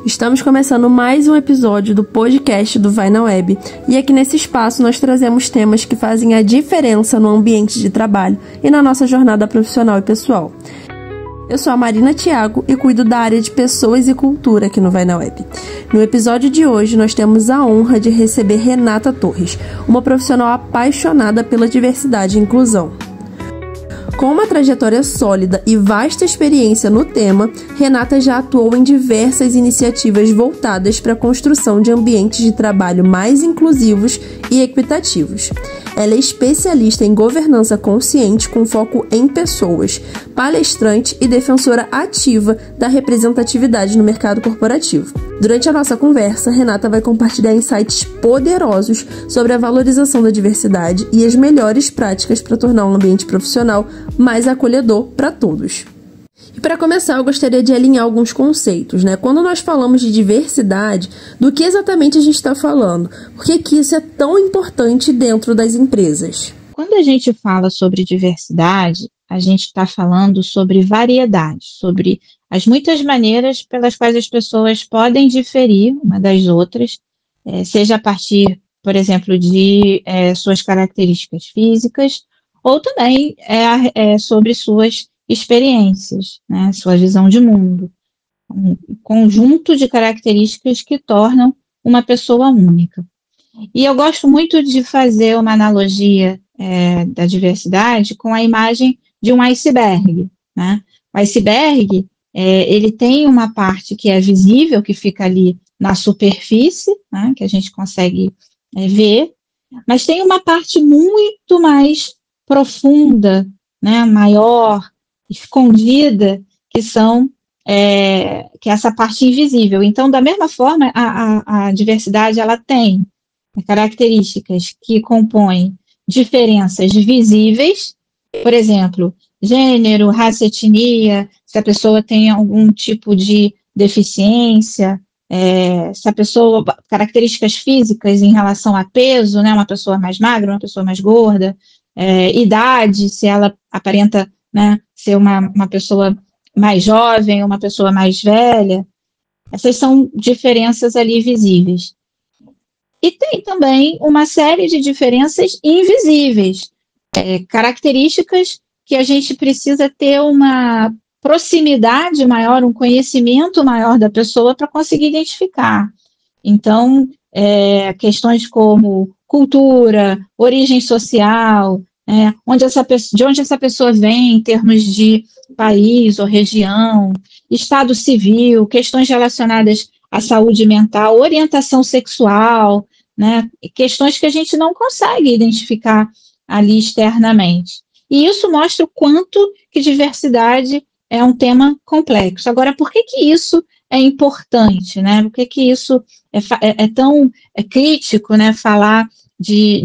Estamos começando mais um episódio do podcast do Vai na Web, e aqui nesse espaço nós trazemos temas que fazem a diferença no ambiente de trabalho e na nossa jornada profissional e pessoal. Eu sou a Marina Thiago e cuido da área de pessoas e cultura aqui no Vai na Web. No episódio de hoje nós temos a honra de receber Renata Torres, uma profissional apaixonada pela diversidade e inclusão. Com uma trajetória sólida e vasta experiência no tema, Renata já atuou em diversas iniciativas voltadas para a construção de ambientes de trabalho mais inclusivos e equitativos. Ela é especialista em governança consciente com foco em pessoas, palestrante e defensora ativa da representatividade no mercado corporativo. Durante a nossa conversa, Renata vai compartilhar insights poderosos sobre a valorização da diversidade e as melhores práticas para tornar um ambiente profissional mais acolhedor para todos. E para começar, eu gostaria de alinhar alguns conceitos, né? Quando nós falamos de diversidade, do que exatamente a gente está falando? Por que isso é tão importante dentro das empresas? Quando a gente fala sobre diversidade, a gente está falando sobre variedade, sobre as muitas maneiras pelas quais as pessoas podem diferir uma das outras, seja a partir, por exemplo, de suas características físicas, ou também sobre suas experiências, né, sua visão de mundo, um conjunto de características que tornam uma pessoa única. E eu gosto muito de fazer uma analogia da diversidade com a imagem de um iceberg, né? O iceberg, ele tem uma parte que é visível, que fica ali na superfície, né, que a gente consegue ver, mas tem uma parte muito mais profunda, né, maior, escondida, que é essa parte invisível. Então, da mesma forma, a diversidade ela tem características que compõem diferenças visíveis, por exemplo, gênero, raça, etnia, se a pessoa tem algum tipo de deficiência, se a pessoa, características físicas em relação a peso, né, uma pessoa mais magra, uma pessoa mais gorda, idade, se ela aparenta, né, ser uma pessoa mais jovem, uma pessoa mais velha. Essas são diferenças ali visíveis. E tem também uma série de diferenças invisíveis, características que a gente precisa ter uma proximidade maior, um conhecimento maior da pessoa para conseguir identificar. Então, questões como cultura, origem social, de onde essa pessoa vem em termos de país ou região, estado civil, questões relacionadas à saúde mental, orientação sexual, né, questões que a gente não consegue identificar ali externamente. E isso mostra o quanto que diversidade é um tema complexo. Agora, por que isso é importante, né? Por que isso é tão crítico, né, falar de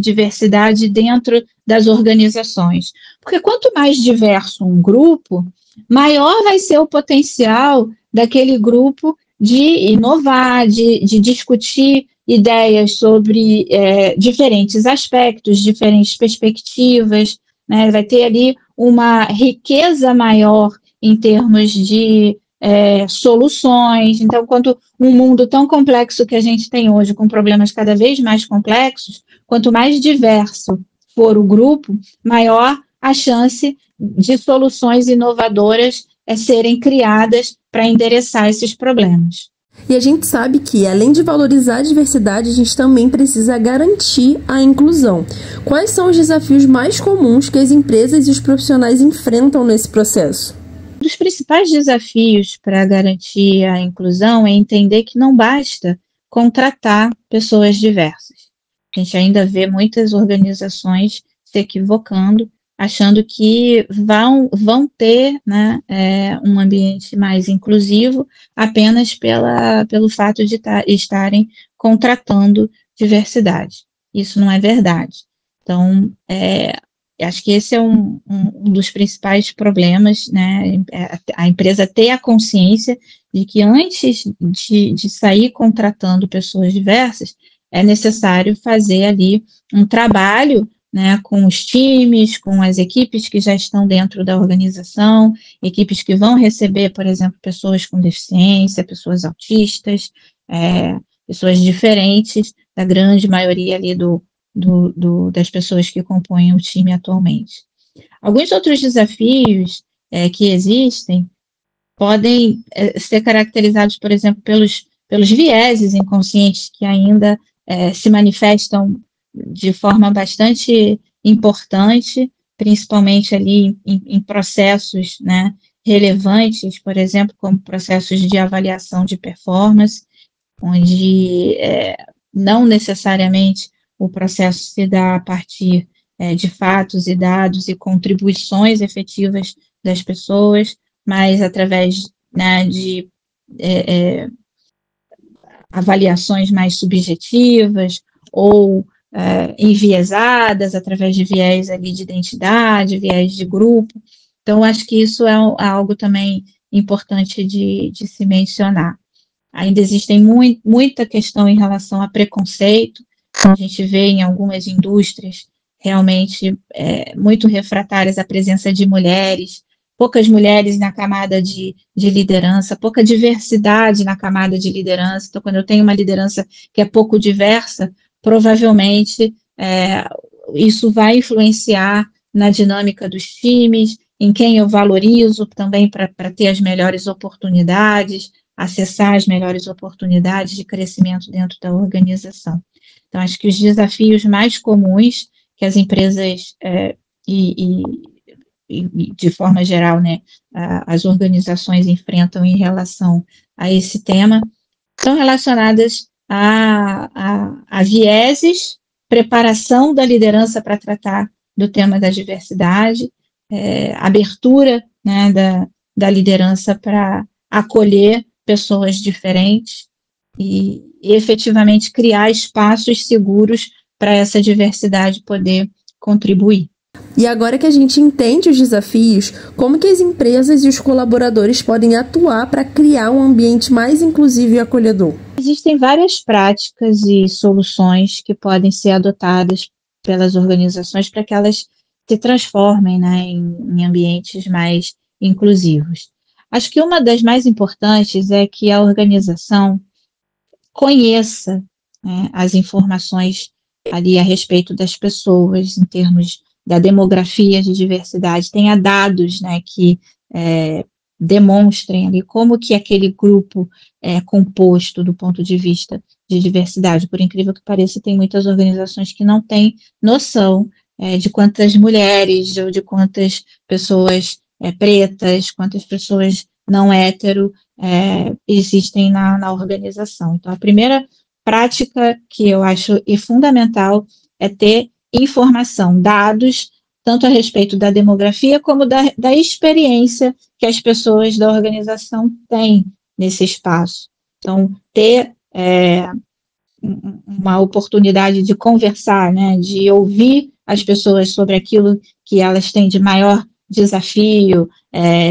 diversidade dentro das organizações? Porque quanto mais diverso um grupo, maior vai ser o potencial daquele grupo de inovar, de discutir ideias sobre diferentes aspectos, diferentes perspectivas, né? Vai ter ali uma riqueza maior em termos de soluções. Então, quanto um mundo tão complexo que a gente tem hoje, com problemas cada vez mais complexos, quanto mais diverso for o grupo, maior a chance de soluções inovadoras serem criadas para endereçar esses problemas. E a gente sabe que, além de valorizar a diversidade, a gente também precisa garantir a inclusão. Quais são os desafios mais comuns que as empresas e os profissionais enfrentam nesse processo? Um dos principais desafios para garantir a inclusão é entender que não basta contratar pessoas diversas. A gente ainda vê muitas organizações se equivocando, achando que vão ter, né, um ambiente mais inclusivo apenas pelo fato de estarem contratando diversidade. Isso não é verdade. Então, acho que esse é um dos principais problemas, né, a empresa ter a consciência de que antes de sair contratando pessoas diversas, é necessário fazer ali um trabalho, né, com os times, com as equipes que já estão dentro da organização, equipes que vão receber, por exemplo, pessoas com deficiência, pessoas autistas, pessoas diferentes da grande maioria ali das pessoas que compõem o time atualmente. Alguns outros desafios que existem podem ser caracterizados, por exemplo, pelos vieses inconscientes que ainda se manifestam de forma bastante importante, principalmente ali em processos, né, relevantes, por exemplo, como processos de avaliação de performance, onde não necessariamente o processo se dá a partir de fatos e dados e contribuições efetivas das pessoas, mas através, né, de avaliações mais subjetivas ou enviesadas, através de viés ali de identidade, viés de grupo. Então, acho que isso é algo também importante de se mencionar. Ainda existem muita questão em relação a preconceito. A gente vê em algumas indústrias realmente muito refratárias à presença de mulheres, poucas mulheres na camada de liderança, pouca diversidade na camada de liderança. Então, quando eu tenho uma liderança que é pouco diversa, provavelmente isso vai influenciar na dinâmica dos times, em quem eu valorizo também para ter as melhores oportunidades, acessar as melhores oportunidades de crescimento dentro da organização. Então, acho que os desafios mais comuns que as empresas e de forma geral, né, as organizações enfrentam em relação a esse tema estão relacionadas a vieses, preparação da liderança para tratar do tema da diversidade, abertura, né, da liderança para acolher pessoas diferentes e efetivamente criar espaços seguros para essa diversidade poder contribuir. E agora que a gente entende os desafios, como que as empresas e os colaboradores podem atuar para criar um ambiente mais inclusivo e acolhedor? Existem várias práticas e soluções que podem ser adotadas pelas organizações para que elas se transformem, né, em ambientes mais inclusivos. Acho que uma das mais importantes é que a organização conheça, né, as informações ali a respeito das pessoas em termos da demografia de diversidade, tenha dados, né, que demonstrem ali como que aquele grupo é composto do ponto de vista de diversidade. Por incrível que pareça, tem muitas organizações que não têm noção de quantas mulheres ou de quantas pessoas pretas, quantas pessoas não hétero existem na organização. Então, a primeira prática que eu acho fundamental é ter informação, dados, tanto a respeito da demografia como da experiência que as pessoas da organização têm nesse espaço. Então, ter uma oportunidade de conversar, né, de ouvir as pessoas sobre aquilo que elas têm de maior desafio,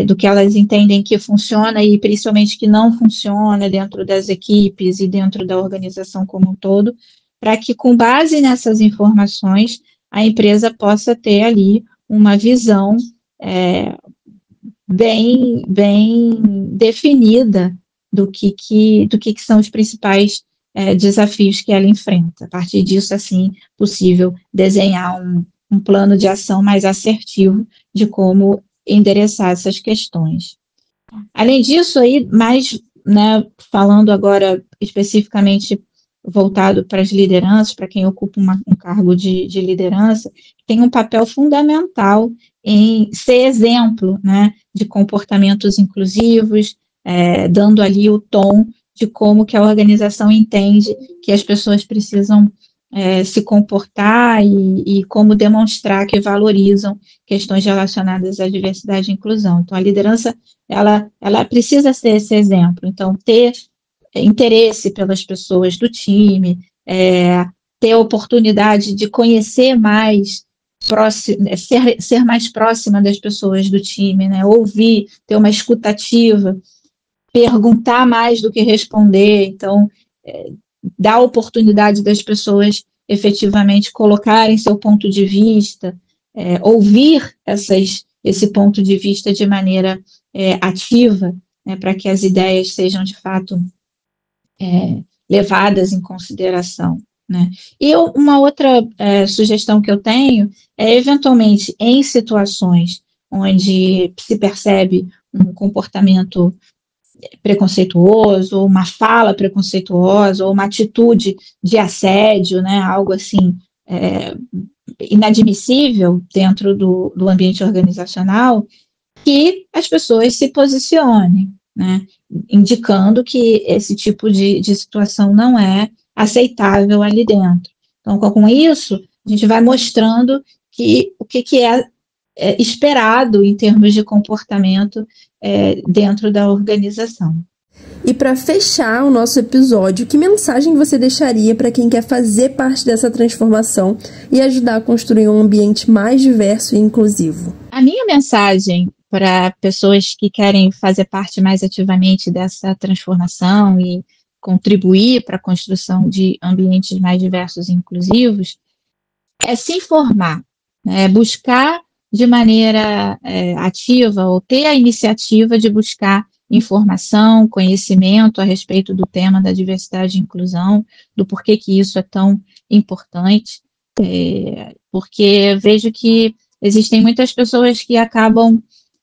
do que elas entendem que funciona e principalmente que não funciona dentro das equipes e dentro da organização como um todo, para que, com base nessas informações, a empresa possa ter ali uma visão bem definida do que são os principais desafios que ela enfrenta. A partir disso, assim, possível desenhar um plano de ação mais assertivo de como endereçar essas questões. Além disso, aí, mais, né, falando agora especificamente voltado para as lideranças, para quem ocupa um cargo de liderança, tem um papel fundamental em ser exemplo, né, de comportamentos inclusivos, dando ali o tom de como que a organização entende que as pessoas precisam se comportar e como demonstrar que valorizam questões relacionadas à diversidade e inclusão. Então, a liderança, ela precisa ser esse exemplo. Então, ter interesse pelas pessoas do time, ter a oportunidade de conhecer mais, ser mais próxima das pessoas do time, né? Ouvir, ter uma escutativa, perguntar mais do que responder, então dar a oportunidade das pessoas efetivamente colocarem seu ponto de vista, ouvir esse ponto de vista de maneira ativa, né, para que as ideias sejam, de fato, levadas em consideração, né? E uma outra sugestão que eu tenho é, eventualmente, em situações onde se percebe um comportamento preconceituoso, ou uma fala preconceituosa, ou uma atitude de assédio, né, algo assim inadmissível dentro do ambiente organizacional, que as pessoas se posicionem, né, indicando que esse tipo de situação não é aceitável ali dentro. Então, com isso, a gente vai mostrando o que é esperado em termos de comportamento dentro da organização. E para fechar o nosso episódio, que mensagem você deixaria para quem quer fazer parte dessa transformação e ajudar a construir um ambiente mais diverso e inclusivo? A minha mensagem para pessoas que querem fazer parte mais ativamente dessa transformação e contribuir para a construção de ambientes mais diversos e inclusivos é se informar, né? Buscar de maneira ativa, ou ter a iniciativa de buscar informação, conhecimento a respeito do tema da diversidade e inclusão, do porquê que isso é tão importante, porque vejo que existem muitas pessoas que acabam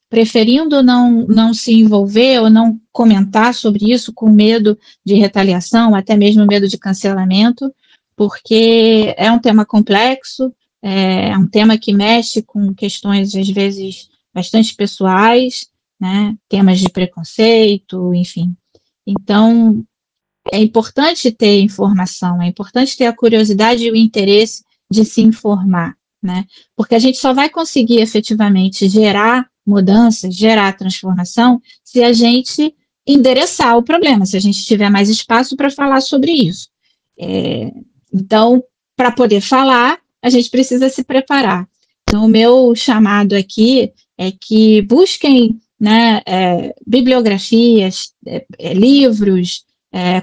preferindo não se envolver ou não comentar sobre isso com medo de retaliação, até mesmo medo de cancelamento, porque é um tema complexo, é um tema que mexe com questões, às vezes, bastante pessoais, né, temas de preconceito, enfim. Então, é importante ter informação, é importante ter a curiosidade e o interesse de se informar, né, porque a gente só vai conseguir efetivamente gerar mudanças, gerar transformação, se a gente endereçar o problema, se a gente tiver mais espaço para falar sobre isso. Então, para poder falar, a gente precisa se preparar. Então, o meu chamado aqui é que busquem, né, bibliografias, livros,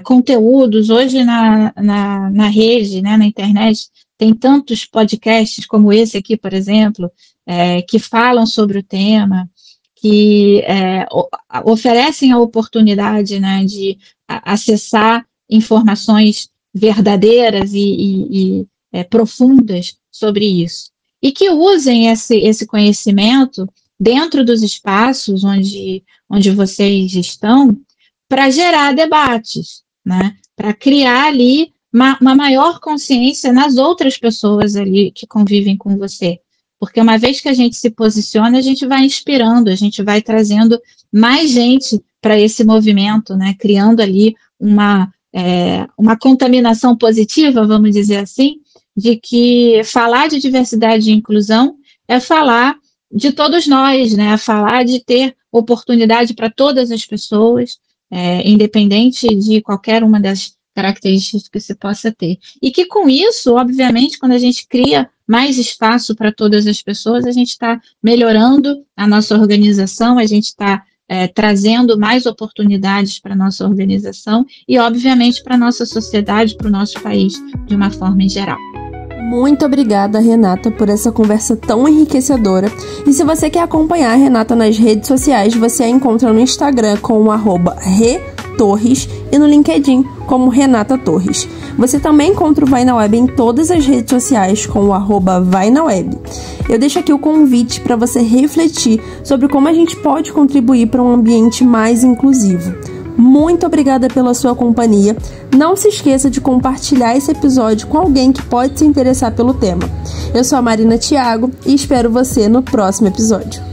conteúdos. Hoje na rede, né, na internet, tem tantos podcasts como esse aqui, por exemplo, que falam sobre o tema, que oferecem a oportunidade, né, de acessar informações verdadeiras e profundas sobre isso. E que usem esse conhecimento dentro dos espaços onde vocês estão para gerar debates, né? Para criar ali uma maior consciência nas outras pessoas ali que convivem com você. Porque uma vez que a gente se posiciona, a gente vai inspirando, a gente vai trazendo mais gente para esse movimento, né? Criando ali uma contaminação positiva, vamos dizer assim, de que falar de diversidade e inclusão é falar de todos nós, né? É falar de ter oportunidade para todas as pessoas, independente de qualquer uma das características que se possa ter. E que com isso, obviamente, quando a gente cria mais espaço para todas as pessoas, a gente está melhorando a nossa organização, a gente está trazendo mais oportunidades para a nossa organização e, obviamente, para a nossa sociedade, para o nosso país, de uma forma em geral. Muito obrigada, Renata, por essa conversa tão enriquecedora. E se você quer acompanhar a Renata nas redes sociais, você a encontra no Instagram com o @retorres e no LinkedIn como Renata Torres. Você também encontra o Vai na Web em todas as redes sociais com o @vainaweb. Eu deixo aqui o convite para você refletir sobre como a gente pode contribuir para um ambiente mais inclusivo. Muito obrigada pela sua companhia. Não se esqueça de compartilhar esse episódio com alguém que pode se interessar pelo tema. Eu sou a Marina Thiago e espero você no próximo episódio.